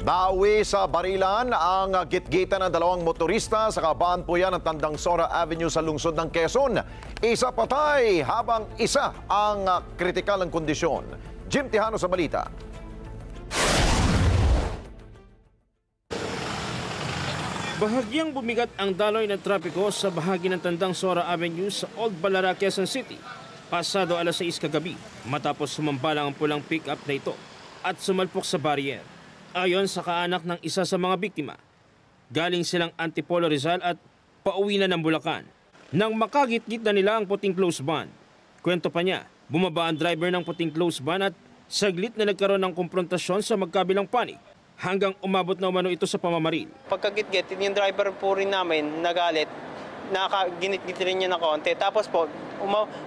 Nawi sa barilan ang gitgitan ng dalawang motorista sa kabaan po yan ng Tandang Sora Avenue sa lungsod ng Quezon. Isa patay habang isa ang kritikal ng kondisyon. Jim Tejano sa balita. Bahagyang bumigat ang daloy ng trapiko sa bahagi ng Tandang Sora Avenue sa Old Balara, Quezon City. Pasado alas 6 kagabi matapos sumambalang ang pulang pick-up na ito at sumalpok sa barrier. Ayon sa kaanak ng isa sa mga biktima, galing silang Antipolo Rizal at pauwi na ng Bulacan. Nang makagitgit na nila ang puting close van. Kwento pa niya, bumaba ang driver ng puting close van at saglit na nagkaroon ng komprontasyon sa magkabilang panig hanggang umabot na umano ito sa pamamaril. Pagkagitgit, yung driver po rin namin nagalit, ginitgit rin niya ng konti. Tapos po,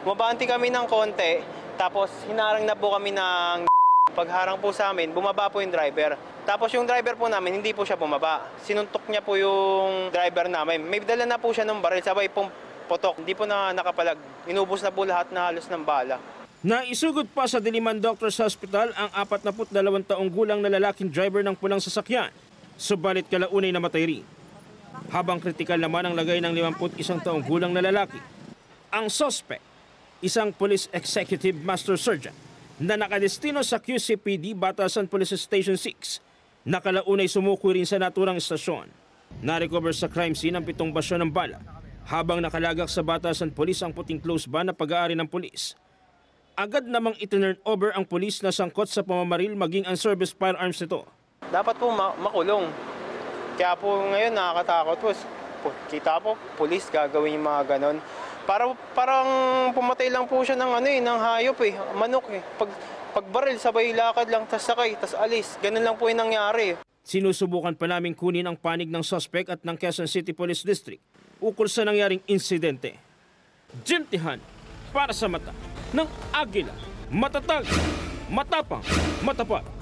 umabanti kami ng konti, tapos hinarang na po kami ng pagharang po sa amin, bumaba po yung driver. Tapos yung driver po namin, hindi po siya bumaba. Sinuntok niya po yung driver namin. May dala na po siya ng baril, sabay pong potok. Hindi po na nakapalag. Inubos na po lahat na halos ng bala. Naisugod pa sa Diliman Doctors Hospital ang 42 taong gulang na lalaking driver ng pulang sasakyan. Subalit kalaunay namatay rin. Habang kritikal naman ang lagay ng 51 taong gulang na lalaki. Ang suspect, isang police executive master sergeant na nakadestino sa QCPD Batasan Police Station 6. Nakalaunay sumukoy rin sa naturang estasyon. Na-recover sa crime scene ang 7 basyo ng bala habang nakalagak sa Batasan Police ang puting close van na pag-aari ng pulis. Agad namang itinurn over ang pulis na sangkot sa pamamaril maging ang service firearms nito. Dapat po makulong. Kaya po ngayon nakakatakot po. Kita po, pulis gagawin yung mga ganon. Parang pumatay lang po siya ng hayop manok Pag baril, sabay lakad lang, tas sakay, tas alis. Ganun lang po yung nangyari. Sinusubukan pa namin kunin ang panig ng suspect at ng Quezon City Police District ukol sa nangyaring insidente. Jim Tejano para sa mata ng Agila. Matatag, matapang, matapat.